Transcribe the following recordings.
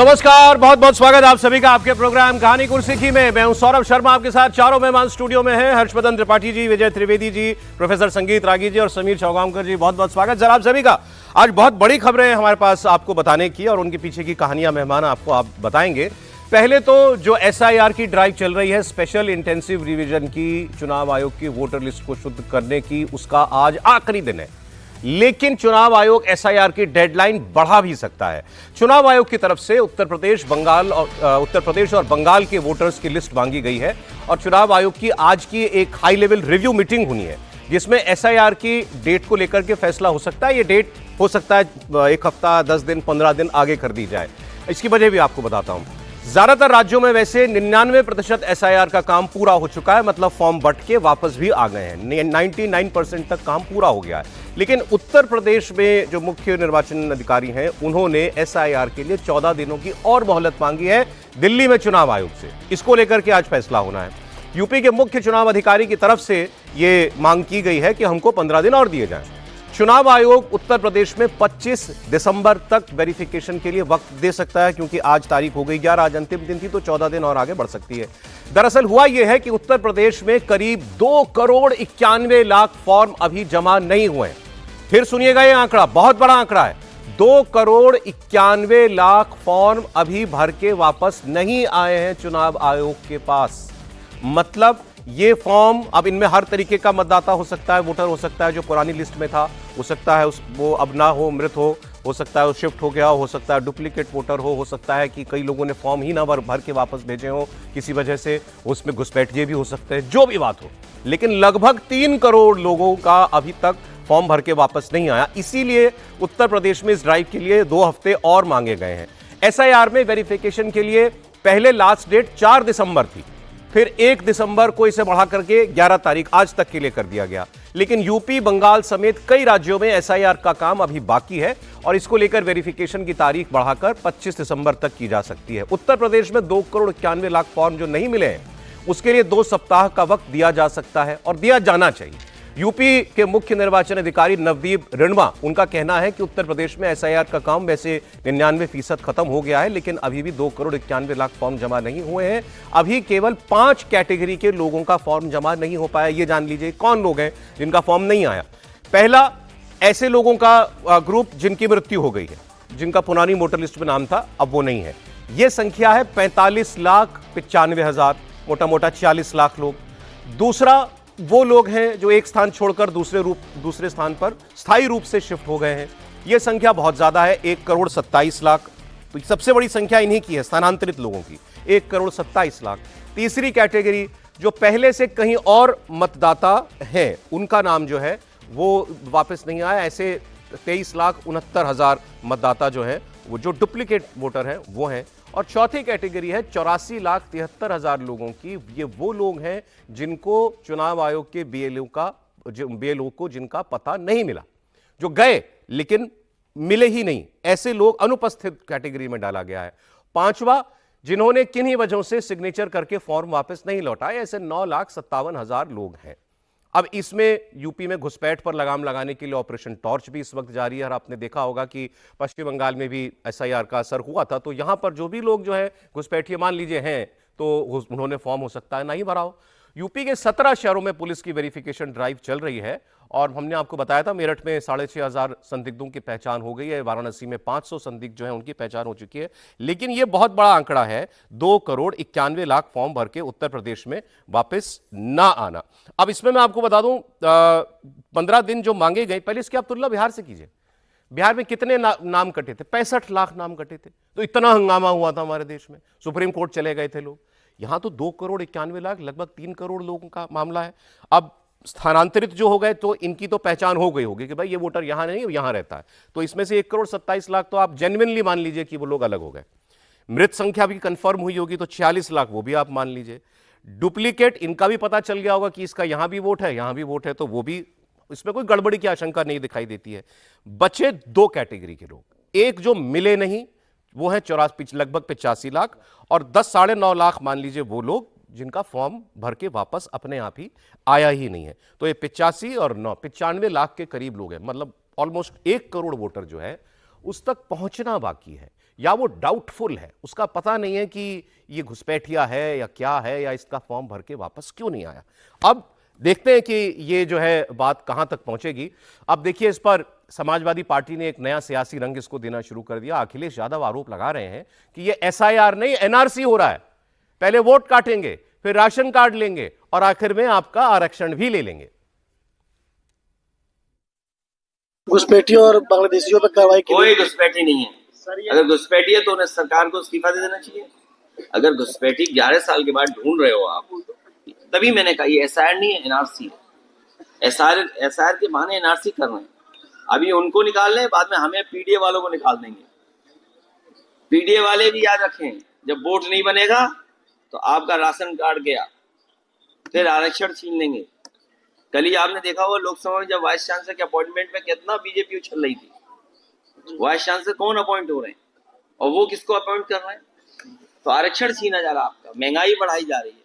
नमस्कार, बहुत बहुत स्वागत आप सभी का आपके प्रोग्राम कहानी गुरसिक्की में। मैं हूं सौरभ शर्मा, आपके साथ चारों मेहमान स्टूडियो में हैं। हर्षवर्धन त्रिपाठी जी, विजय त्रिवेदी जी, प्रोफेसर संगीत रागी जी और समीर चौगांवकर जी, बहुत बहुत स्वागत सर आप सभी का। आज बहुत बड़ी खबरें हमारे पास आपको बताने की और उनके पीछे की कहानियां मेहमान आपको आप बताएंगे। पहले तो जो SIR की ड्राइव चल रही है, स्पेशल इंटेंसिव रिवीजन की, चुनाव आयोग की वोटर लिस्ट को शुद्ध करने की, उसका आज आखिरी दिन है। लेकिन चुनाव आयोग SIR की डेडलाइन बढ़ा भी सकता है। चुनाव आयोग की तरफ से उत्तर प्रदेश और बंगाल के वोटर्स की लिस्ट मांगी गई है और चुनाव आयोग की आज की एक हाई लेवल रिव्यू मीटिंग हुई है जिसमें SIR की डेट को लेकर के फैसला हो सकता है। ये डेट हो सकता है 1 हफ्ता, 10 दिन, 15 दिन आगे कर दी जाए। इसकी वजह भी आपको बताता हूं। ज्यादातर राज्यों में वैसे 99% SIR का काम पूरा हो चुका है, मतलब फॉर्म बट के वापस भी आ गए हैं। 99% तक काम पूरा हो गया है। लेकिन उत्तर प्रदेश में जो मुख्य निर्वाचन अधिकारी हैं, उन्होंने SIR के लिए 14 दिनों की और मोहलत मांगी है दिल्ली में चुनाव आयोग से। इसको लेकर के आज फैसला होना है। यूपी के मुख्य चुनाव अधिकारी की तरफ से यह मांग की गई है कि हमको 15 दिन और दिए जाएं। चुनाव आयोग उत्तर प्रदेश में 25 दिसंबर तक वेरिफिकेशन के लिए वक्त दे सकता है, क्योंकि आज तारीख हो गई 11, आज अंतिम दिन थी, तो 14 दिन और आगे बढ़ सकती है। दरअसल हुआ यह है कि उत्तर प्रदेश में करीब 2,91,00,000 फॉर्म अभी जमा नहीं हुए हैं। फिर सुनिएगा, यह आंकड़ा बहुत बड़ा आंकड़ा है। 2,91,00,000 फॉर्म अभी भर के वापस नहीं आए हैं चुनाव आयोग के पास। मतलब ये फॉर्म, अब इनमें हर तरीके का मतदाता हो सकता है, वोटर हो सकता है जो पुरानी लिस्ट में था, हो सकता है वो अब ना हो, मृत हो सकता है वो शिफ्ट हो गया हो सकता है डुप्लीकेट वोटर हो सकता है कि कई लोगों ने फॉर्म ही ना भर के वापस भेजे हो किसी वजह से, उसमें घुसपैठिए भी हो सकते हैं, जो भी बात हो। लेकिन लगभग 3 करोड़ लोगों का अभी तक फॉर्म भर के वापस नहीं आया। इसीलिए उत्तर प्रदेश में इस ड्राइव के लिए 2 हफ्ते और मांगे गए हैं। SIR में वेरिफिकेशन के लिए पहले लास्ट डेट 4 दिसंबर थी, फिर 1 दिसंबर को इसे बढ़ा करके 11 तारीख आज तक के लिए कर दिया गया। लेकिन यूपी, बंगाल समेत कई राज्यों में SIR का काम अभी बाकी है और इसको लेकर वेरिफिकेशन की तारीख बढ़ाकर 25 दिसंबर तक की जा सकती है। उत्तर प्रदेश में 2,91,00,000 फॉर्म जो नहीं मिले हैं, उसके लिए 2 सप्ताह का वक्त दिया जा सकता है और दिया जाना चाहिए। यूपी के मुख्य निर्वाचन अधिकारी नवदीप रिणवा, उनका कहना है कि उत्तर प्रदेश में SIR का काम वैसे 99% खत्म हो गया है, लेकिन अभी भी 2,91,00,000 फॉर्म जमा नहीं हुए हैं। अभी केवल 5 कैटेगरी के लोगों का फॉर्म जमा नहीं हो पाया। ये जान लीजिए कौन लोग हैं जिनका फॉर्म नहीं आया। पहला, ऐसे लोगों का ग्रुप जिनकी मृत्यु हो गई है, जिनका पुरानी वोटर लिस्ट में नाम था, अब वो नहीं है। यह संख्या है 45,95,000, मोटा मोटा 40 लाख लोग। दूसरा, वो लोग हैं जो एक स्थान छोड़कर दूसरे स्थान पर स्थायी रूप से शिफ्ट हो गए हैं। यह संख्या बहुत ज्यादा है, 1,27,00,000। तो सबसे बड़ी संख्या इन्हीं की है, स्थानांतरित लोगों की, 1,27,00,000। तीसरी कैटेगरी, जो पहले से कहीं और मतदाता हैं, उनका नाम जो है वो वापस नहीं आया। ऐसे 23,69,000 मतदाता जो है, वो जो डुप्लीकेट वोटर हैं वो हैं। और चौथी कैटेगरी है 84,73,000 लोगों की। ये वो लोग हैं जिनको चुनाव आयोग के BLO को जिनका पता नहीं मिला, जो गए लेकिन मिले ही नहीं, ऐसे लोग अनुपस्थित कैटेगरी में डाला गया है। पांचवा, जिन्होंने किन्हीं वजहों से सिग्नेचर करके फॉर्म वापस नहीं लौटाए, ऐसे 9,57,000 लोग हैं। अब इसमें यूपी में घुसपैठ पर लगाम लगाने के लिए ऑपरेशन टॉर्च भी इस वक्त जारी है और आपने देखा होगा कि पश्चिम बंगाल में भी SIR का असर हुआ था। तो यहां पर जो भी लोग जो है घुसपैठिए मान लीजिए हैं, तो उन्होंने फॉर्म हो सकता है नहीं भरा हो। यूपी के 17 शहरों में पुलिस की वेरिफिकेशन ड्राइव चल रही है और हमने आपको बताया था मेरठ में 6,500 संदिग्धों की पहचान हो गई है, वाराणसी में 500 संदिग्ध जो है उनकी पहचान हो चुकी है। लेकिन यह बहुत बड़ा आंकड़ा है, 2,91,00,000 फॉर्म भर के उत्तर प्रदेश में वापस ना आना। अब इसमें मैं आपको बता दूं, 15 दिन जो मांगे गए, पहले इसकी आप तुलना बिहार से कीजिए। बिहार में कितने नाम कटे थे? 65 लाख नाम कटे थे। तो इतना हंगामा हुआ था हमारे देश में, सुप्रीम कोर्ट चले गए थे लोग। यहां तो 2,91,00,000, लगभग 3 करोड़ लोगों का मामला है। अब स्थानांतरित जो हो गए तो इनकी तो पहचान हो गई होगी कि भाई ये वोटर यहां नहीं, यहां रहता है। तो इसमें से 1,27,00,000 तो आप जेन्युइनली मान लीजिए कि वो लोग अलग हो गए। मृत संख्या भी कंफर्म हुई होगी तो 46 लाख वो भी आप मान लीजिए। डुप्लीकेट, इनका भी पता चल गया होगा कि इसका यहां भी वोट है, यहां भी वोट है, तो वो भी, इसमें कोई गड़बड़ी की आशंका नहीं दिखाई देती है। बचे 2 कैटेगरी के लोग, एक जो मिले नहीं, वो है लगभग 85 लाख, और 10-9.5 लाख मान लीजिए वो लोग जिनका फॉर्म भर के वापस अपने आप ही आया ही नहीं है। तो ये 85 और 9, 95 लाख के करीब लोग हैं। मतलब ऑलमोस्ट 1 करोड़ वोटर जो है उस तक पहुंचना बाकी है। या वो डाउटफुल है, उसका पता नहीं है कि ये घुसपैठिया है या क्या है, या इसका फॉर्म भर के वापस क्यों नहीं आया। अब देखते हैं कि ये जो है बात कहां तक पहुंचेगी। अब देखिए, इस पर समाजवादी पार्टी ने एक नया सियासी रंग इसको देना शुरू कर दिया। अखिलेश यादव आरोप लगा रहे हैं कि ये SIR नहीं NRC हो रहा है। पहले वोट काटेंगे, फिर राशन कार्ड लेंगे और आखिर में आपका आरक्षण भी ले लेंगे। घुसपैठियों और बांग्लादेशियों पर कार्रवाई की कोई घुसपैठी नहीं है। अगर घुसपैठी है तो उन्हें सरकार को इस्तीफा दे देना चाहिए। अगर घुसपैठी 11 साल के बाद ढूंढ रहे हो आप, तभी मैंने कहा ये SIR नहीं है NRC है। SIR के बहाने NRC कर रहे हैं। अभी उनको निकाल लें, बाद में हमें PDA वालों को निकाल देंगे। PDA वाले भी याद रखें, जब वोट नहीं बनेगा तो आपका राशन कार्ड गया, फिर आरक्षण छीन लेंगे। कल ही आपने देखा हुआ लोकसभा में जब वाइस चांसलर के अपॉइंटमेंट में कितना बीजेपी उछल रही थी। वाइस चांसलर कौन अपॉइंट हो रहे हैं और वो किसको अपॉइंट कर रहे हैं? तो आरक्षण छीना जा रहा है आपका, महंगाई बढ़ाई जा रही है।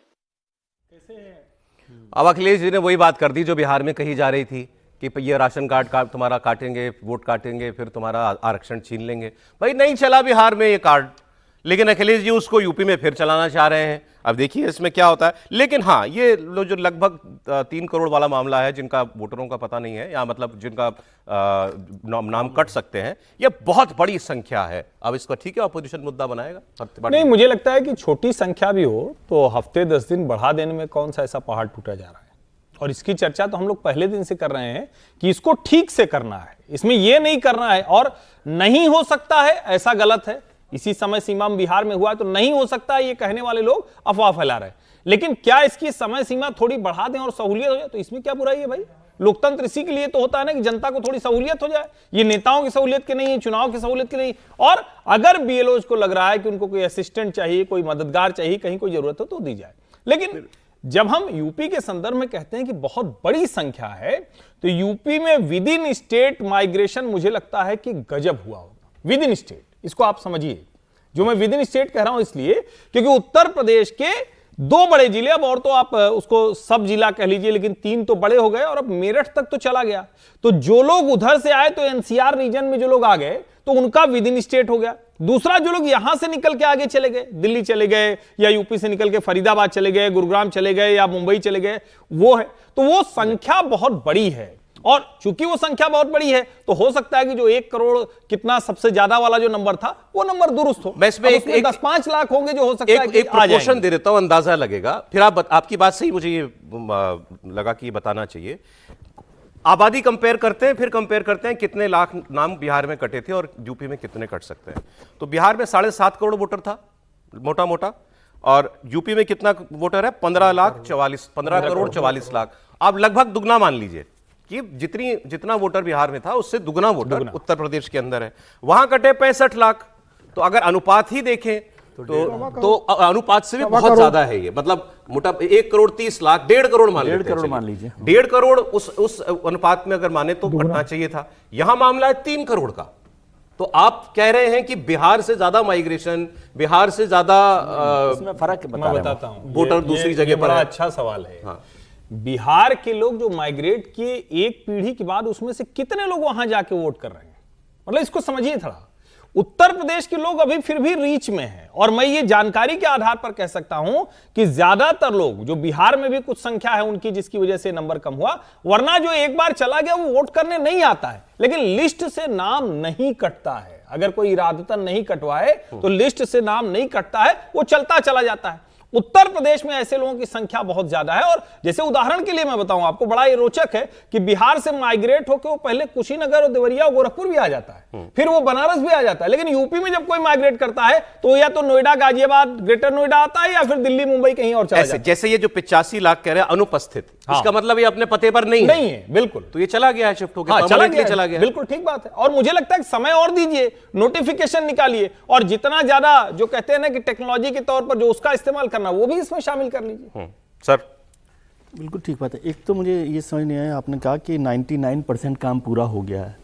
अब अखिलेश जी ने वही बात कर दी जो बिहार में कही जा रही थी कि ये राशन कार्ड का तुम्हारा काटेंगे, वोट काटेंगे, फिर तुम्हारा आरक्षण छीन लेंगे। भाई नहीं चला बिहार में ये कार्ड, लेकिन अखिलेश जी उसको यूपी में फिर चलाना चाह रहे हैं। अब देखिए इसमें क्या होता है। लेकिन हाँ, ये जो लगभग 3 करोड़ वाला मामला है, जिनका वोटरों का पता नहीं है, या मतलब जिनका नाम कट सकते हैं, ये बहुत बड़ी संख्या है। अब इसको ठीक है अपोजिशन मुद्दा बनाएगा। नहीं, मुझे लगता है कि छोटी संख्या भी हो तो हफ्ते 10 दिन बढ़ा देने में कौन सा ऐसा पहाड़ टूटा जा रहा है। और इसकी चर्चा तो हम लोग पहले दिन से कर रहे हैं कि इसको ठीक से करना है, इसमें यह नहीं करना है। और नहीं हो सकता है ऐसा गलत है। इसी समय सीमा में बिहार में हुआ तो नहीं हो सकता, ये कहने वाले लोग अफवाह फैला रहे हैं। लेकिन क्या इसकी समय सीमा थोड़ी बढ़ा दें और सहूलियत हो जाए तो इसमें क्या बुराई है भाई? लोकतंत्र इसी के लिए तो होता है ना कि जनता को थोड़ी सहूलियत हो जाए। ये नेताओं की सहूलियत की नहीं है, चुनाव की सहूलियत की नहीं। और अगर BLOs को लग रहा है कि उनको कोई असिस्टेंट चाहिए, कोई मददगार चाहिए, कहीं कोई जरूरत हो तो दी जाए। लेकिन जब हम यूपी के संदर्भ में कहते हैं कि बहुत बड़ी संख्या है, तो यूपी में विद इन स्टेट माइग्रेशन मुझे लगता है कि गजब हुआ होगा। विद इन स्टेट, इसको आप समझिए। जो मैं विद इन स्टेट कह रहा हूं इसलिए क्योंकि उत्तर प्रदेश के 2 बड़े जिले, अब और तो आप उसको सब जिला कह लीजिए, लेकिन 3 तो बड़े हो गए और अब मेरठ तक तो चला गया। तो जो लोग उधर से आए तो NCR रीजन में जो लोग आ गए तो उनका विद इन स्टेट हो गया। दूसरा, जो लोग यहां से निकल के आगे चले गए, दिल्ली चले गए या यूपी से निकल के फरीदाबाद चले गए, गुरुग्राम चले गए या मुंबई चले गए, वो है। तो वो संख्या बहुत बड़ी है। और चूंकि वो संख्या बहुत बड़ी है तो हो सकता है कि जो 1 करोड़ कितना सबसे ज्यादा वाला जो नंबर था वो नंबर दुरुस्त हो। मैं इसमें एक 10-5 लाख होंगे जो हो सकता है कि एक प्रोपोर्शन दे देता हूं, अंदाजा लगेगा। फिर आपकी बात सही, मुझे ये लगा कि ये बताना चाहिए। आबादी कंपेयर करते हैं, फिर कंपेयर करते हैं कितने लाख नाम बिहार में कटे थे और यूपी में कितने कट सकते हैं। तो बिहार में 7.5 करोड़ वोटर था मोटा मोटा, और यूपी में कितना वोटर है? 15 करोड़ 44 लाख। आप लगभग दुगना मान लीजिए कि जितना वोटर बिहार में था उससे दुगना वोटर उत्तर प्रदेश के अंदर है। वहां कटे 65 लाख। तो अगर अनुपात ही देखें तो अनुपात से भी बहुत ज्यादा है ये। मतलब मोटा 1 करोड़ 30 लाख, 1.5 करोड़ मान लीजिए। 1.5 करोड़ उस अनुपात में अगर माने तो कटना चाहिए था। यहां मामला है 3 करोड़ का। तो आप कह रहे हैं कि बिहार से ज्यादा माइग्रेशन, बिहार से ज्यादा फर्क बताता हूं। वोटर दूसरी जगह पर। बड़ा अच्छा सवाल है। हाँ। बिहार के लोग जो माइग्रेट किए एक पीढ़ी के बाद, उसमें से कितने लोग वहां जाके वोट कर रहे हैं? मतलब इसको समझिए थोड़ा। उत्तर प्रदेश के लोग अभी फिर भी रीच में हैं। और मैं ये जानकारी के आधार पर कह सकता हूं कि ज्यादातर लोग जो बिहार में भी कुछ संख्या है उनकी, जिसकी वजह से नंबर कम हुआ, वरना जो एक बार चला गया वो वोट करने नहीं आता है। लेकिन लिस्ट से नाम नहीं कटता है। अगर कोई इरादतन नहीं कटवाए तो लिस्ट से नाम नहीं कटता है, वो चलता चला जाता है। उत्तर प्रदेश में ऐसे लोगों की संख्या बहुत ज्यादा है। और जैसे उदाहरण के लिए मैं बताऊं आपको, बड़ा ये रोचक है कि बिहार से माइग्रेट होकर वो पहले कुशीनगर और देवरिया और गोरखपुर भी आ जाता है, फिर वो बनारस भी आ जाता है। लेकिन यूपी में जब कोई माइग्रेट करता है तो या तो नोएडा, गाजियाबाद, ग्रेटर नोएडा आता है, या फिर दिल्ली, मुंबई कहीं और चला जाता है। जैसे ये जो 85 लाख कह रहे हैं अनुपस्थित, इसका मतलब ये अपने पते पर नहीं है। बिल्कुल। तो ये चला गया है, शिफ्ट हो गया, चला गया। बिल्कुल ठीक बात है। और मुझे लगता है समय और दीजिए, नोटिफिकेशन निकालिए, और जितना ज्यादा जो कहते हैं ना कि टेक्नोलॉजी के तौर पर जो उसका इस्तेमाल करना, वो भी इसमें शामिल कर लीजिए। सर बिल्कुल ठीक बात है। एक तो मुझे ये समझ नहीं आया, आपने कहा कि 99% काम पूरा हो गया है,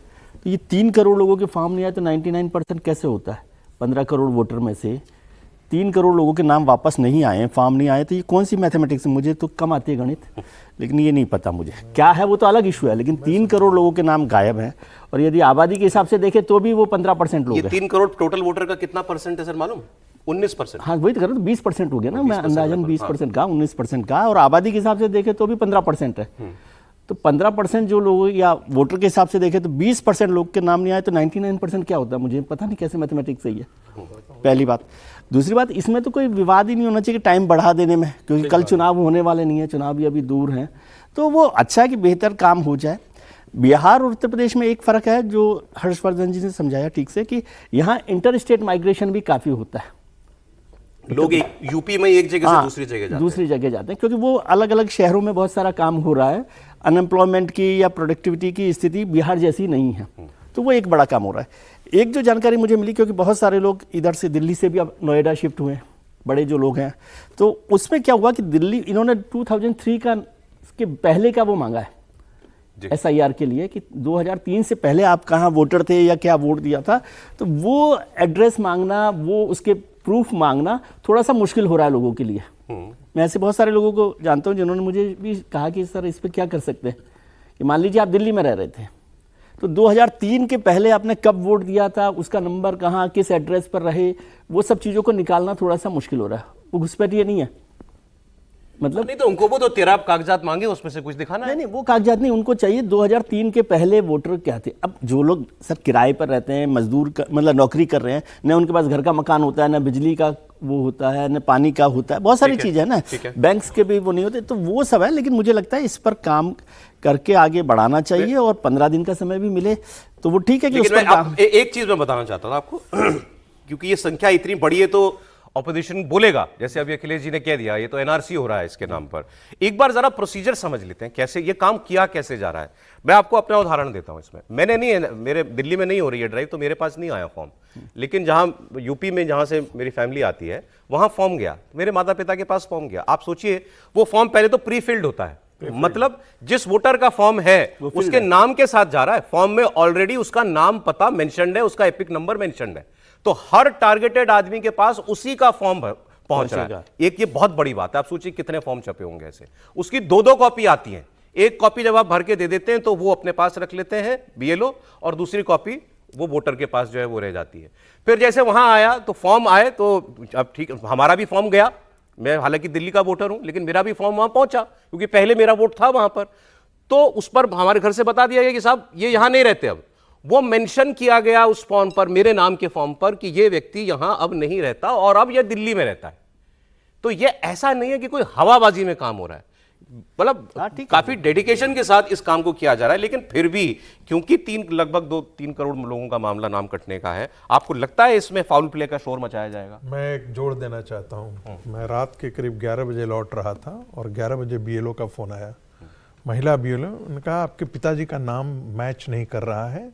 तो ये 3 करोड़ लोगों के फॉर्म नहीं आए तो 99% कैसे होता है? 15 करोड़ वोटर में से 3 करोड़ लोगों के नाम वापस नहीं आए, फॉर्म नहीं आए, तो ये कौन सी मैथमेटिक्स है? मुझे तो कम आती है गणित, लेकिन ये नहीं पता मुझे क्या है, वो तो अलग इशू है। लेकिन 3 करोड़ लोगों के नाम गायब हैं, और यदि आबादी के हिसाब से देखें तो भी वो 15% लोग ये हैं। 3 करोड़ टोटल वोटर का कितना परसेंट है सर मालूम? 19%। हाँ वही तो करो, 20% हो गया ना, मैं अंदाजन 20% का, 19% का, और आबादी के हिसाब से देखें तो भी 15% है। तो 15% जो लोग, या वोटर के हिसाब से देखें तो 20% लोग के नाम नहीं आए, तो 99% क्या होता है? मुझे पता नहीं कैसे मैथमेटिक्स सही है, पहली बात। दूसरी बात, इसमें तो कोई विवाद ही नहीं होना चाहिए कि टाइम बढ़ा देने में, क्योंकि कल चुनाव होने वाले नहीं है, चुनाव भी अभी दूर हैं, तो वो अच्छा है कि बेहतर काम हो जाए। बिहार और उत्तर प्रदेश में एक फ़र्क है जो हर्षवर्धन जी ने समझाया ठीक से, कि यहाँ इंटर स्टेट माइग्रेशन भी काफ़ी होता है। लोग यूपी में एक जगह से दूसरी जगह जाते हैं। दूसरी जगह जाते हैं, क्योंकि वो अलग अलग शहरों में बहुत सारा काम हो रहा है। अनएम्प्लॉयमेंट की या प्रोडक्टिविटी की स्थिति बिहार जैसी नहीं है, तो वो एक बड़ा काम हो रहा है। एक जो जानकारी मुझे मिली, क्योंकि बहुत सारे लोग इधर से दिल्ली से भी अब नोएडा शिफ्ट हुए हैं, बड़े जो लोग हैं, तो उसमें क्या हुआ कि दिल्ली, इन्होंने 2003 का के पहले का वो मांगा है SIR के लिए, कि 2003 से पहले आप कहाँ वोटर थे या क्या वोट दिया था, तो वो एड्रेस मांगना, वो उसके प्रूफ मांगना थोड़ा सा मुश्किल हो रहा है लोगों के लिए। मैं ऐसे बहुत सारे लोगों को जानता हूँ जिन्होंने मुझे भी कहा कि सर इस पर क्या कर सकते हैं, कि मान लीजिए आप दिल्ली में रह रहे थे, तो 2003 के पहले आपने कब वोट दिया था, उसका नंबर कहाँ, किस एड्रेस पर रहे, वो सब चीज़ों को निकालना थोड़ा सा मुश्किल हो रहा है। वो घुसपैठिए नहीं है, मतलब नहीं तो उनको वो तो 13 कागजात मांगे, उसमें से कुछ दिखाना है। नहीं, वो कागजात नहीं, उनको चाहिए 2003 के पहले वोटर क्या थे। अब जो लोग सर किराए पर रहते हैं, मजदूर मतलब नौकरी कर रहे हैं, न उनके पास घर का मकान होता है, न बिजली का वो होता है, न पानी का होता है, बहुत सारी चीज़ें हैं ना, बैंक्स के भी वो नहीं होते, तो वो सब है। लेकिन मुझे लगता है इस पर काम करके आगे बढ़ाना चाहिए, और 15 दिन का समय भी मिले तो वो ठीक है कि उस पर काम। एक चीज मैं बताना चाहता था आपको क्योंकि ये संख्या इतनी बड़ी है तो ऑपोजिशन बोलेगा, जैसे अभी अखिलेश जी ने कह दिया ये तो NRC हो रहा है इसके नाम पर। एक बार जरा प्रोसीजर समझ लेते हैं, कैसे ये काम किया कैसे जा रहा है। मैं आपको अपना उदाहरण देता हूं इसमें। मैंने नहीं, मेरे दिल्ली में नहीं हो रही है ड्राइव, तो मेरे पास नहीं आया फॉर्म, लेकिन जहां यूपी में जहां से मेरी फैमिली आती है वहां फॉर्म गया, मेरे माता पिता के पास फॉर्म गया। आप सोचिए वो फॉर्म पहले तो प्री फिल्ड होता है, मतलब जिस वोटर का फॉर्म है उसके नाम के साथ जा रहा है, फॉर्म में ऑलरेडी उसका नाम पता मेंशन्ड है, उसका एपिक नंबर मेंशन्ड है, तो हर टारगेटेड आदमी के पास उसी का फॉर्म पहुंच रहा है। एक ये बहुत बड़ी बात है। आप सोचिए कितने फॉर्म छपे होंगे ऐसे। उसकी 2-2 कॉपी आती हैं, एक कॉपी जब आप भर के दे देते हैं तो वो अपने पास रख लेते हैं BLO, और दूसरी कॉपी वो वोटर के पास जो है वो रह जाती है। फिर जैसे वहां आया तो फॉर्म आए, तो अब ठीक हमारा भी फॉर्म गया, मैं हालांकि दिल्ली का वोटर हूं लेकिन मेरा भी फॉर्म वहां पहुंचा क्योंकि पहले मेरा वोट था वहां पर, तो उस पर हमारे घर से बता दिया गया कि साहब ये यहां नहीं रहते। अब वो मेंशन किया गया उस फॉर्म पर, मेरे नाम के फॉर्म पर, कि ये व्यक्ति यहां अब नहीं रहता और अब ये दिल्ली में रहता है। तो ये ऐसा नहीं है कि कोई हवाबाजी में काम हो रहा है, मतलब काफी डेडिकेशन के साथ इस काम को किया जा रहा है। लेकिन फिर भी क्योंकि लगभग 2-3 करोड़ लोगों का मामला नाम कटने का है, आपको लगता है इसमें फाउल प्ले का शोर मचाया जाएगा? मैं एक जोड़ देना चाहता हूँ। मैं रात के करीब 11 बजे लौट रहा था और 11 बजे BLO का फोन आया, महिला BLO। उन्होंने कहा आपके पिताजी का नाम मैच नहीं कर रहा है,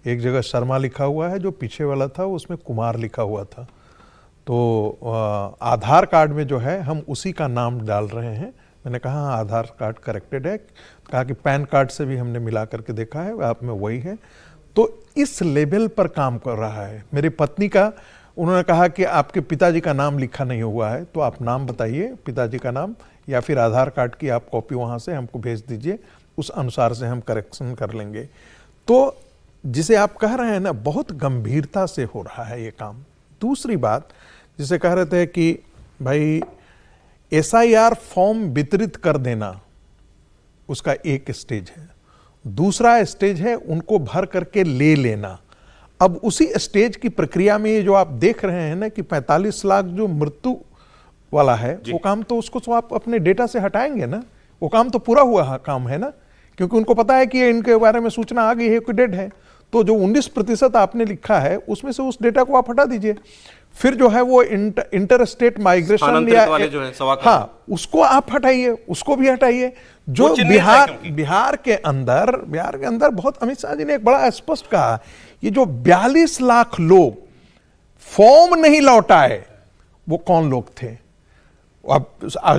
एक जगह शर्मा लिखा हुआ है, जो पीछे वाला था उसमें कुमार लिखा हुआ था, तो आधार कार्ड में जो है हम उसी का नाम डाल रहे हैं। मैंने कहा हाँ आधार कार्ड करेक्टेड है। कहा कि पैन कार्ड से भी हमने मिला करके देखा है, आप में वही है। तो इस लेवल पर काम कर रहा है। मेरी पत्नी का, उन्होंने कहा कि आपके पिताजी का नाम लिखा नहीं हुआ है, तो आप नाम बताइए पिताजी का नाम, या फिर आधार कार्ड की आप कॉपी वहाँ से हमको भेज दीजिए, उस अनुसार से हम करेक्शन कर लेंगे। तो जिसे आप कह रहे हैं ना, बहुत गंभीरता से हो रहा है ये काम। दूसरी बात, जिसे कह रहे थे कि भाई SIR फॉर्म वितरित कर देना, उसका एक स्टेज है, दूसरा स्टेज है उनको भर करके ले लेना। अब उसी स्टेज की प्रक्रिया में ये जो आप देख रहे हैं ना कि 45 लाख जो मृत्यु वाला है, वो काम तो उसको तो आप अपने डेटा से हटाएंगे ना, वो काम तो पूरा हुआ काम है ना, क्योंकि उनको पता है कि इनके बारे में सूचना आ गई है कि डेड है। तो जो 19% आपने लिखा है उसमें से उस डेटा को आप हटा दीजिए। फिर जो है वो इंटर स्टेट माइग्रेशन या हाँ, उसको आप हटाइए, उसको भी हटाइए। जो बिहार के अंदर बहुत, अमित शाह जी ने एक बड़ा स्पष्ट कहा, ये जो 42 लाख लोग फॉर्म नहीं लौटाए, वो कौन लोग थे? अब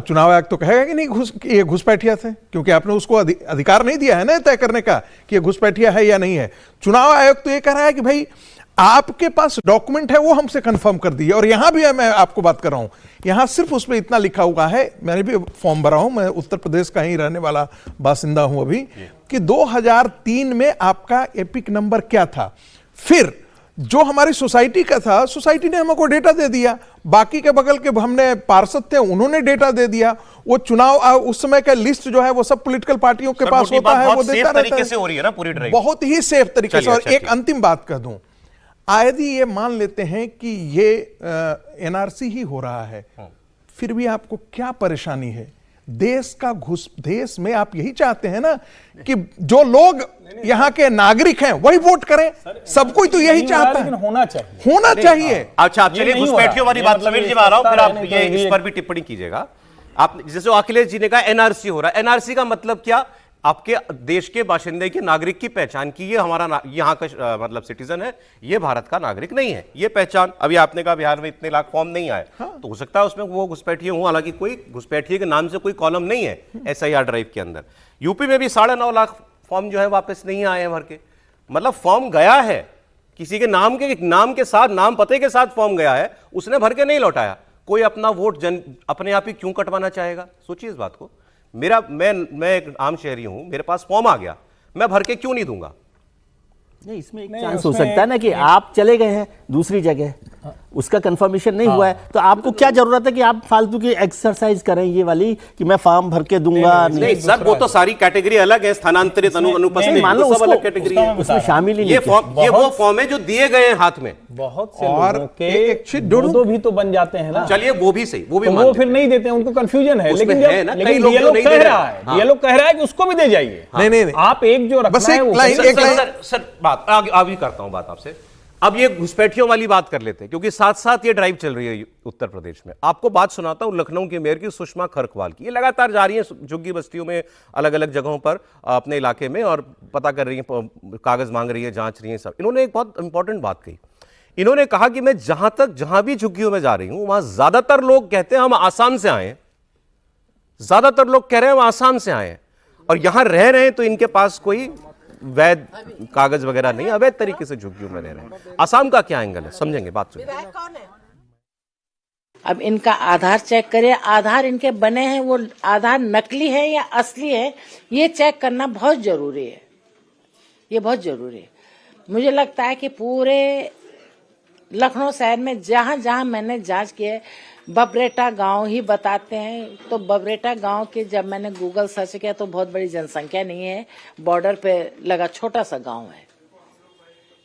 चुनाव आयोग तो कहेगा कि नहीं ये घुसपैठिया थे, क्योंकि आपने उसको अधिकार नहीं दिया है ना तय करने का कि ये घुसपैठिया है या नहीं है। चुनाव आयोग तो ये कह रहा है कि भाई आपके पास डॉक्यूमेंट है वो हमसे कंफर्म कर दिए। और यहां भी मैं आपको बात कर रहा हूं, यहां सिर्फ उसमें इतना लिखा हुआ है, मैंने भी फॉर्म भरा हूं, मैं उत्तर प्रदेश का ही रहने वाला बासिंदा हूं अभी, कि 2003 में आपका एपिक नंबर क्या था। फिर जो हमारी सोसाइटी का था, सोसाइटी ने हमको डेटा दे दिया, बाकी के बगल के हमने पार्षद थे उन्होंने डेटा दे दिया। वो चुनाव उस समय का लिस्ट जो है वो सब पॉलिटिकल पार्टियों के पास होता है, वो देता रहता है। से हो रही है ना पूरी ड्राइव, बहुत ही सेफ तरीके से। और एक अंतिम बात कह दूं, यदि ये मान लेते हैं कि ये एनआरसी ही हो रहा है, फिर भी आपको क्या परेशानी है? देश में आप यही चाहते हैं ना कि जो लोग यहाँ के नागरिक हैं वही वोट करें, सब कोई तो यही चाहता है। होना चाहिए। अच्छा, आप चलिए घुसपैठियों वाली बात, समीर जी में आ रहा हूं, फिर आप ये इस पर भी टिप्पणी कीजिएगा। आप जैसे अखिलेश जी ने कहा एनआरसी हो रहा है, एनआरसी का मतलब क्या? आपके देश के बाशिंदे की, नागरिक की पहचान की, ये हमारा यहाँ का मतलब सिटीजन है, ये भारत का नागरिक नहीं है, ये पहचान। अभी आपने कहा बिहार में इतने लाख फॉर्म नहीं आए, तो हो सकता है उसमें वो घुसपैठिए हूं, हालांकि कोई घुसपैठिए के नाम से कोई कॉलम नहीं है एसआईआर ड्राइव के अंदर। यूपी में भी 9.5 लाख फॉर्म जो है वापस नहीं आए हैं भर के, मतलब फॉर्म गया है, किसी के नाम के साथ, नाम पते के साथ फॉर्म गया है, उसने भर के नहीं लौटाया। कोई अपना वोट अपने आप ही क्यों कटवाना चाहेगा? सोचिए इस बात को। मैं एक आम शहरी हूं, मेरे पास फॉर्म आ गया, मैं भर के क्यों नहीं दूंगा? नहीं, इसमें एक चांस हो सकता है ना कि आप चले गए हैं दूसरी जगह, उसका कंफर्मेशन नहीं हुआ है, तो आपको क्या जरूरत है कि आप फालतू की एक्सरसाइज करें ये वाली कि मैं फॉर्म भर के दूंगा? नहीं सर, वो तो सारी कैटेगरी अलग है, स्थानांतरित, अनुपस्थित, मान लो सब अलग कैटेगरी है, उसमें शामिल ही नहीं। ये वो फॉर्म है जो दिए गए हैं हाथ में। बहुत से लोगों के दो भी तो बन जाते हैं ना। चलिए वो भी सही, वो भी वो फिर नहीं देते, उनको कंफ्यूजन है। लेकिन ये लोग कह रहा है कि उसको भी दे जाइए। नहीं, आप एक जो रखना है सर बात आगे करता हूं बात आपसे। अब ये घुसपैठियों वाली बात कर लेते हैं, क्योंकि साथ साथ ये ड्राइव चल रही है उत्तर प्रदेश में। आपको बात सुनाता हूं लखनऊ के मेयर की, सुषमा खरकवाल की। ये लगातार जा रही है झुग्गी बस्तियों में, अलग अलग जगहों पर अपने इलाके में, और पता कर रही है, कागज मांग रही है, जांच रही है सब। इन्होंने एक बहुत इंपॉर्टेंट बात कही। इन्होंने कहा कि मैं जहां भी झुग्गियों में जा रही हूं, वहां ज्यादातर लोग कहते हैं हम आसाम से आए, ज्यादातर लोग कह रहे हैं हम आसाम से आए, और यहां रह रहे हैं तो इनके पास कोई वैध कागज वगैरह नहीं, अवैध तरीके से झुग्गियों में रह रहे हैं। आसाम का क्या एंगल है, समझेंगे, बात सुनिए। अब इनका आधार चेक करिए, आधार इनके बने हैं, वो आधार नकली है या असली है, ये चेक करना बहुत जरूरी है, ये बहुत जरूरी है। मुझे लगता है कि पूरे लखनऊ शहर में जहां जहां मैंने जांच की है, बबरेटा गांव ही बताते हैं। तो बबरेटा गांव के जब मैंने गूगल सर्च किया तो बहुत बड़ी जनसंख्या नहीं है, बॉर्डर पे लगा छोटा सा गांव है,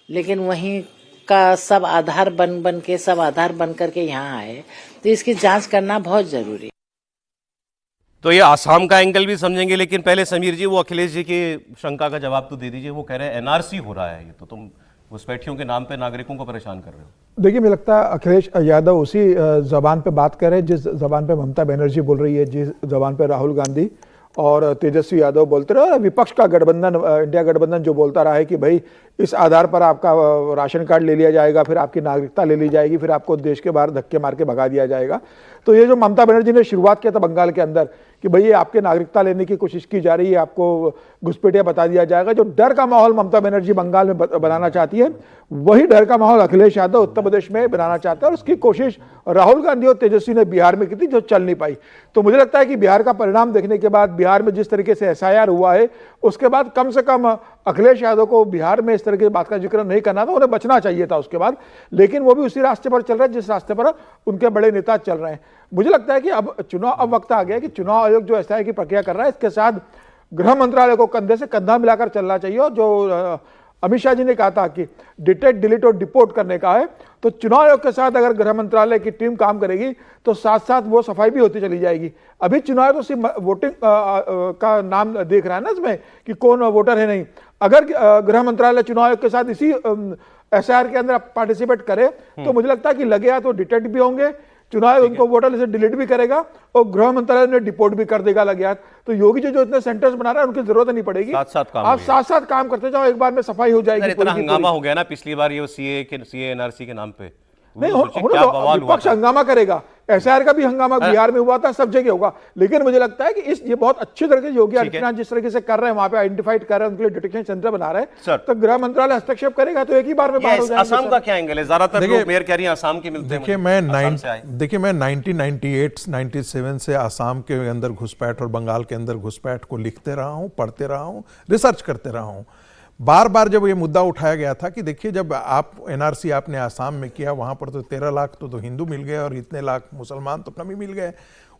लेकिन वहीं का सब आधार बन के, सब आधार बन करके यहाँ आए, तो इसकी जांच करना बहुत जरूरी है। तो ये आसाम का एंगल भी समझेंगे, लेकिन पहले समीर जी वो अखिलेश जी की शंका का जवाब तो दे दीजिए। वो कह रहे हैं एनआरसी हो रहा है, ये तो तुम घुसपैठियों के नाम पे नागरिकों को परेशान कर रहे हो। देखिए, मुझे लगता है अखिलेश यादव उसी जबान पे बात कर रहे हैं जिस जबान पे ममता बनर्जी बोल रही है, जिस जबान पे राहुल गांधी और तेजस्वी यादव बोलते रहे, और विपक्ष का गठबंधन, इंडिया गठबंधन जो बोलता रहा है कि भाई इस आधार पर आपका राशन कार्ड ले लिया जाएगा, फिर आपकी नागरिकता ले ली जाएगी, फिर आपको देश के बाहर धक्के मार के भगा दिया जाएगा। तो ये जो ममता बनर्जी ने शुरुआत किया था बंगाल के अंदर कि भाई आपके नागरिकता लेने की कोशिश की जा रही है, आपको घुसपैठिया बता दिया जाएगा, जो डर का माहौल ममता बनर्जी बंगाल में बनाना चाहती है, वही डर का माहौल अखिलेश यादव उत्तर प्रदेश में बनाना चाहता है। और उसकी कोशिश राहुल गांधी और तेजस्वी ने बिहार में की थी, जो चल नहीं पाई। तो मुझे लगता है कि बिहार का परिणाम देखने के बाद, बिहार में जिस तरीके से एसआईआर हुआ है, उसके बाद कम से कम अखिलेश यादव को बिहार में इस तरह की बात का जिक्र नहीं करना था, उन्हें बचना चाहिए था उसके बाद। लेकिन वो भी उसी रास्ते पर चल रहे हैं जिस रास्ते पर उनके बड़े नेता चल रहे हैं। मुझे लगता है कि अब वक्त आ गया कि चुनाव आयोग जो एसआईआर की प्रक्रिया कर रहा है, इसके साथ गृह मंत्रालय को कंधे से कंधा मिलाकर चलना चाहिए। और जो अमित शाह जी ने कहा था कि डिटेक्ट, डिलीट और डिपोर्ट करने का है, तो चुनाव आयोग के साथ अगर गृह मंत्रालय की टीम काम करेगी तो साथ साथ वो सफाई भी होती चली जाएगी। अभी चुनाव आयोग तो सिर्फ वोटिंग का नाम देख रहा है ना इसमें कि कौन वोटर है, नहीं। अगर गृह मंत्रालय चुनाव आयोग के साथ इसी एसआईआर के अंदर पार्टिसिपेट करे तो मुझे लगता है कि लगे हाथ तो डिटेक्ट भी होंगे, चुनाव उनको वोटर लिस्ट डिलीट भी करेगा और गृह मंत्रालय ने डिपोर्ट भी कर देगा लगे। तो योगी जी जो इतने सेंटर्स बना रहा है उनकी जरूरत नहीं पड़ेगी, आप साथ साथ काम करते जाओ, एक बार में सफाई हो जाएगी। इतना हंगामा हो गया ना पिछली बार ये सीए एनआरसी के नाम पे, नहीं विपक्ष हंगामा करेगा, एसआईआर का भी हंगामा बिहार में हुआ था, सब जगह होगा। लेकिन मुझे लगता है कि ये बहुत अच्छी तरह से योगी आदित्यनाथ जिस तरीके से कर रहे हैं, वहां पे आइडेंटिफाइड कर रहे हैं, उनके लिए डिटेक्शन सेंटर बना रहे हैं, तो गृह मंत्रालय हस्तक्षेप करेगा तो एक ही बार में बाहर हो जाएंगे। असम का क्या एंगल है? ज्यादातर लोग मेयर कह रही है असम की मिलते हैं। देखिए मैं 1998-97 से आसाम के अंदर घुसपैठ और बंगाल के अंदर घुसपैठ को लिखते रहा हूं, पढ़ते रहा हूं, रिसर्च करते रहा हूं। बार बार जब ये मुद्दा उठाया गया था कि देखिए जब आप एनआरसी आपने आसाम में किया, वहां पर तो 13 लाख तो हिंदू मिल गए और इतने लाख मुसलमान तो कम ही मिल गए।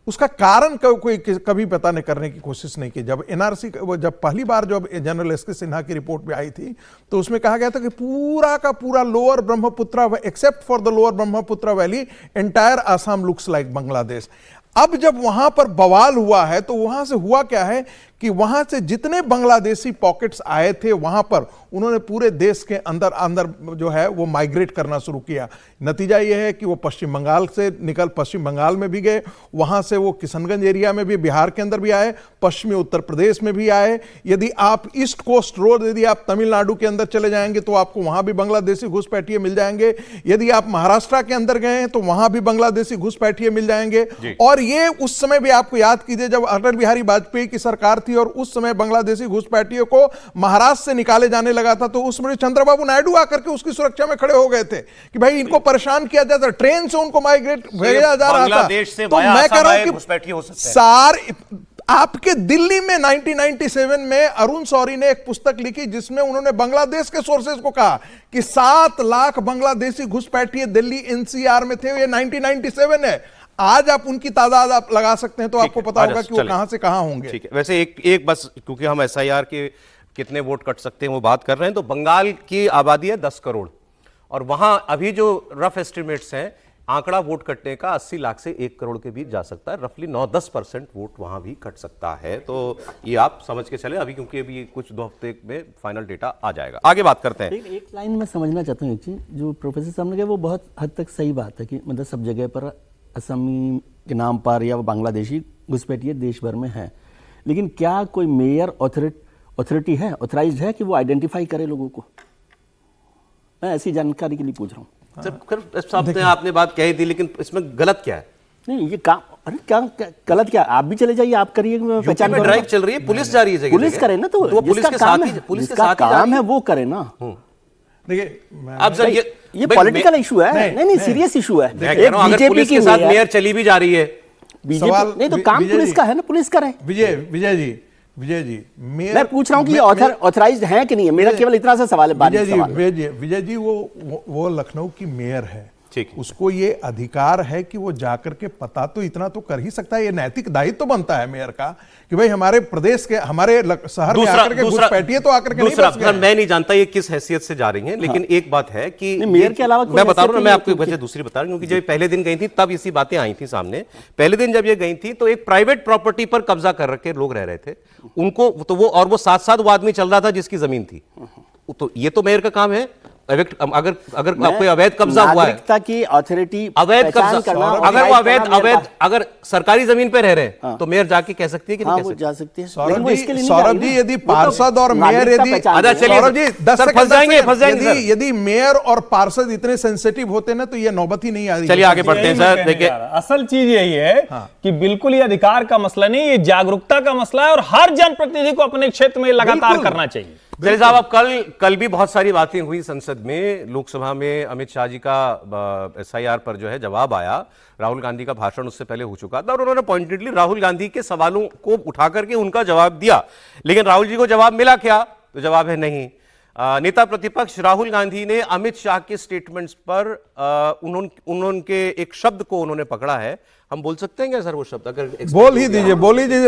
उसका कारण कोई कभी पता नहीं करने की कोशिश नहीं की। जब एनआरसी जब पहली बार जब जनरल एसके सिन्हा की रिपोर्ट में आई थी तो उसमें कहा गया था कि पूरा का पूरा lower Brahmaputra except for the lower Brahmaputra valley entire Assam looks like Bangladesh. अब जब वहां पर बवाल हुआ है तो वहां से हुआ क्या है कि वहां से जितने बांग्लादेशी पॉकेट्स आए थे वहां पर उन्होंने पूरे देश के अंदर अंदर जो है वो माइग्रेट करना शुरू किया। नतीजा यह है कि वो पश्चिम बंगाल में भी गए, वहां से वो किशनगंज एरिया में भी, बिहार के अंदर भी आए, पश्चिमी उत्तर प्रदेश में भी आए। यदि आप ईस्ट कोस्ट रोड यदि आप तमिलनाडु के अंदर चले जाएंगे तो आपको वहां भी बांग्लादेशी घुसपैठिए मिल जाएंगे। यदि आप महाराष्ट्र के अंदर गए हैं तो वहां भी बांग्लादेशी घुसपैठिए मिल जाएंगे। और ये उस समय भी आपको याद कीजिए जब अटल बिहारी वाजपेयी की सरकार थी और उस समय बांग्लादेशी घुसपैठियों को महाराष्ट्र से निकाले जाने लगा था तो उसमें चंद्रबाबू नायडू आकर के उसकी सुरक्षा में खड़े हो गए थे कि भाई इनको परेशान किया जाता, ट्रेन से उनको माइग्रेट भेजा जा रहा था। तो मैं कह रहा हूं कि आपके दिल्ली में 1997 में अरुण शौरी ने एक पुस्तक लिखी जिसमें उन्होंने बांग्लादेश के सोर्सेज को कहा कि 7 लाख बांग्लादेशी घुसपैठिए दिल्ली एनसीआर में थे। ये 1997 है। आज आप उनकी तादाद आप लगा सकते हैं तो आपको पता होगा कि वो कहां से कहां होंगे। ठीक है, वैसे एक बस क्योंकि हम एसआईआर के कितने वोट कट सकते हैं वो बात कर रहे हैं, तो बंगाल की आबादी है 10 करोड़ और वहां अभी जो रफ एस्टिमेट्स हैं आंकड़ा वोट कटने का 80 लाख से 1 करोड़ के बीच जा सकता है। रफली 9-10% वोट वहां भी कट सकता है। तो ये आप समझ के चले अभी, क्योंकि अभी कुछ 2 हफ्ते में फाइनल डेटा आ जाएगा। आगे बात करते हैं। एक लाइन में समझना चाहता हूँ, एक चीज जो प्रोफेसर साहब ने कहा वो बहुत हद तक सही बात है कि मतलब सब जगह पर असमी के नाम पर या बांग्लादेशी घुसपैठिए देश भर में है, लेकिन क्या कोई मेयर ऑथोरिटी है, ऑथराइज्ड है कि वो आइडेंटिफाई करे लोगों को? मैं ऐसी जानकारी के लिए पूछ रहा हूँ। आपने बात कही थी, लेकिन इसमें गलत क्या है? नहीं ये काम, अरे क्या गलत क्या? आप भी चले जाइए, आप करिए, पहचान ड्राइव चल रही है, पुलिस जा रही है, पुलिस करे ना, तो पुलिस के साथ ही, पुलिस के साथ काम है वो करे ना। देखिए अब सर ये पॉलिटिकल इशू है, नहीं सीरियस इशू है। एक बीजेपी के साथ मेयर चली भी जा रही है, बीजेपी नहीं तो काम पुलिस का है ना, पुलिस करे। विजय जी मैं पूछ रहा हूं कि ये ऑथराइज्ड है कि नहीं है, मेरा केवल इतना सा सवाल है। विजय जी वो लखनऊ की मेयर है, उसको ये अधिकार है कि वो जाकर के पता तो इतना तो कर ही सकता है। ये नैतिक दायित्व तो बनता है मेयर का कि भाई हमारे प्रदेश के हमारे शहर में आकर के घुसपैठिए तो आकर के नहीं बच गए। मैं नहीं जानता ये किस हैसियत से जा रही हैं, लेकिन एक बात है कि मेयर के अलावा मैं बता रहा हूं, मैं आपको वजह दूसरी बता रहा हूं, क्योंकि जब पहले दिन गई थी तब इसी बातें आई थी सामने। पहले दिन जब ये गई थी तो एक प्राइवेट प्रॉपर्टी पर कब्जा कर रखे लोग रह रहे थे, उनको तो वो साथ वो आदमी चल रहा था जिसकी जमीन थी। तो ये तो मेयर का काम है। अगर कोई अवैध कब्जा हुआ है की अथॉरिटी अवैध कब्जा, अगर वो अवैध अगर सरकारी जमीन पे रह रहे हैं तो मेयर जाके कह सकती है कि नहीं, जा सकती है। सौरभ जी यदि पार्षद और मेयर यदि मेयर और पार्षद इतने सेंसिटिव होते ना तो ये नौबत ही नहीं आ रही। चलिए आगे बढ़ते हैं सर। देखिए असल चीज यही है कि बिल्कुल ये अधिकार का मसला नहीं, ये जागरूकता का मसला है और हर जनप्रतिनिधि को अपने क्षेत्र में लगातार करना चाहिए। चलिए साहब, अब कल भी बहुत सारी बातें हुई संसद में, लोकसभा में अमित शाह जी का एसआईआर पर जो है जवाब आया। राहुल गांधी का भाषण उससे पहले हो चुका था और उन्होंने पॉइंटेडली राहुल गांधी के सवालों को उठा करके उनका जवाब दिया, लेकिन राहुल जी को जवाब मिला क्या? तो जवाब है नहीं। नेता प्रतिपक्ष राहुल गांधी ने अमित शाह के स्टेटमेंट्स पर उनके एक शब्द को उन्होंने पकड़ा है। हम बोल सकते हैं क्या सर वो शब्द? अगर बोल ही दीजिए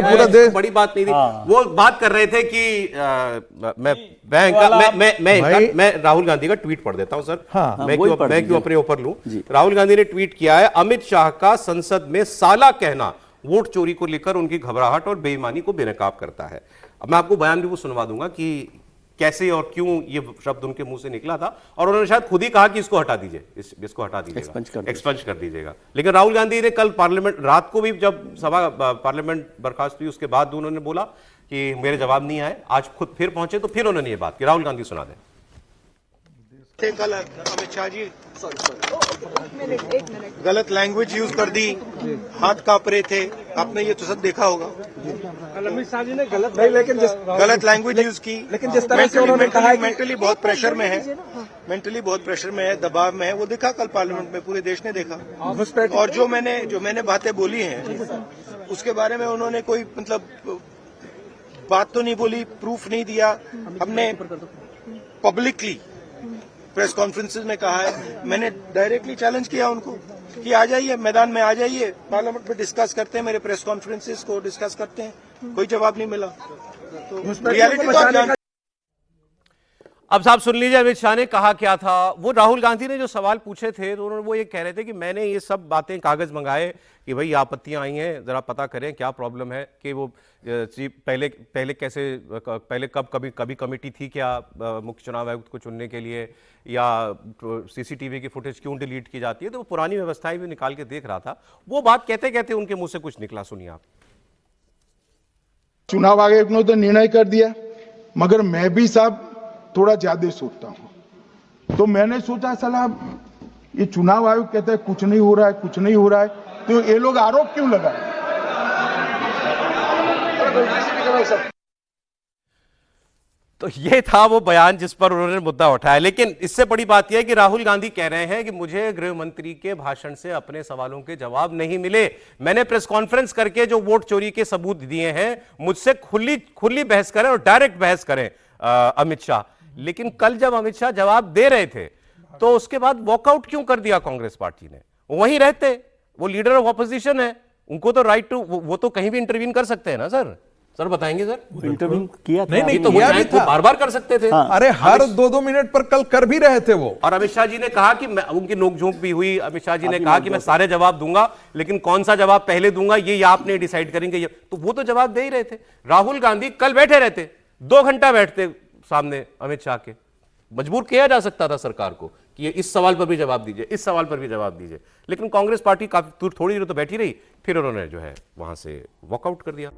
पूरा देश। बड़ी बात नहीं थी। वो बात कर रहे थे कि मैं राहुल गांधी का ट्वीट पढ़ देता हूं सर। मैं क्यों अपने ऊपर लूं। राहुल गांधी ने ट्वीट किया है, अमित शाह का संसद में साला कहना वोट चोरी को लेकर उनकी घबराहट और बेईमानी को बेनकाब करता है। अब मैं आपको बयान भी वो सुनवा दूंगा कि कैसे और क्यों ये शब्द उनके मुंह से निकला था, और उन्होंने शायद खुद ही कहा कि इसको हटा दीजिए, इसको हटा दीजिएगा, एक्सपंज कर दीजिएगा। लेकिन राहुल गांधी ने कल पार्लियामेंट रात को भी जब पार्लियामेंट बर्खास्त हुई उसके बाद उन्होंने बोला कि मेरे जवाब नहीं आए। आज खुद फिर पहुंचे तो फिर उन्होंने ये बात की। राहुल गांधी सुना दें। थे कल अमित शाह जी गलत लैंग्वेज यूज कर दी, हाथ कांप रहे थे, आपने ये तो सब देखा होगा। अमित शाह जी ने गलत लैंग्वेज यूज की, लेकिन जिस तरह से उन्होंने कहा मेंटली बहुत प्रेशर में है, दबाव में है, वो देखा कल पार्लियामेंट में, पूरे देश ने देखा। और जो मैंने बातें बोली हैं उसके बारे में उन्होंने कोई मतलब बात तो नहीं बोली, प्रूफ नहीं दिया। हमने पब्लिकली प्रेस कॉन्फ्रेंसेस में कहा है, मैंने डायरेक्टली चैलेंज किया उनको कि आ जाइए मैदान में, आ जाइए पार्लियामेंट में डिस्कस करते हैं, मेरे प्रेस कॉन्फ्रेंसेस को डिस्कस करते हैं। कोई जवाब नहीं मिला। तो रियलिटी तो आप जानते। अब साहब सुन लीजिए, अमित शाह ने कहा क्या था। वो राहुल गांधी ने जो सवाल पूछे थे तो उन्होंने वो ये कह रहे थे कि मैंने ये सब बातें कागज मंगाए कि भाई आपत्तियां आई हैं, जरा पता करें क्या प्रॉब्लम है, कि वो पहले कैसे, पहले कभी कमेटी थी क्या मुख्य चुनाव आयुक्त को चुनने के लिए, या सीसीटीवी की फुटेज क्यों डिलीट की जाती है, तो वो पुरानी व्यवस्थाएं भी निकाल के देख रहा था। वो बात कहते कहते उनके मुंह से कुछ निकला, सुनिए आप। चुनाव आयोग ने तो निर्णय कर दिया, मगर मैं भी साहब थोड़ा ज्यादा सोचता हूं। तो मैंने सोचा साला ये चुनाव आयोग कहता है कुछ नहीं हो रहा है, कुछ नहीं हो रहा है, तो ये लोग आरोप क्यों लगाए। तो ये था वो बयान जिस पर उन्होंने मुद्दा उठाया। लेकिन इससे बड़ी बात यह है कि राहुल गांधी कह रहे हैं कि मुझे गृह मंत्री के भाषण से अपने सवालों के जवाब नहीं मिले, मैंने प्रेस कॉन्फ्रेंस करके जो वोट चोरी के सबूत दिए हैं, मुझसे खुली बहस करें और डायरेक्ट बहस करें अमित शाह। लेकिन कल जब अमित शाह जवाब दे रहे थे तो उसके बाद वॉकआउट क्यों कर दिया कांग्रेस पार्टी ने। वहीं रहते, वो लीडर ऑफ ऑपोजिशन है, उनको तो राइट टू, वो तो कहीं भी इंटरवीन कर सकते हैं ना सर बताएंगे सर। इंटरव्यू किया था, नहीं तो वो बार बार कर सकते थे। अरे हर 2-2 मिनट पर कल कर भी रहे थे वो। और अमित शाह जी ने कहा कि उनकी नोकझोंक भी हुई, अमित शाह जी ने कहा कि मैं सारे जवाब दूंगा, लेकिन कौन सा जवाब पहले दूंगा ये आपने डिसाइड करेंगे। तो वो तो जवाब दे ही रहे थे। राहुल गांधी कल बैठे रहते, 2 घंटा बैठते सामने अमित शाह के, मजबूर किया जा सकता था सरकार को कि ये इस सवाल पर भी जवाब दीजिए, इस सवाल पर भी जवाब दीजिए। लेकिन कांग्रेस पार्टी काफी थोड़ी देर तो बैठी रही, फिर उन्होंने जो है वहां से वॉकआउट कर दिया।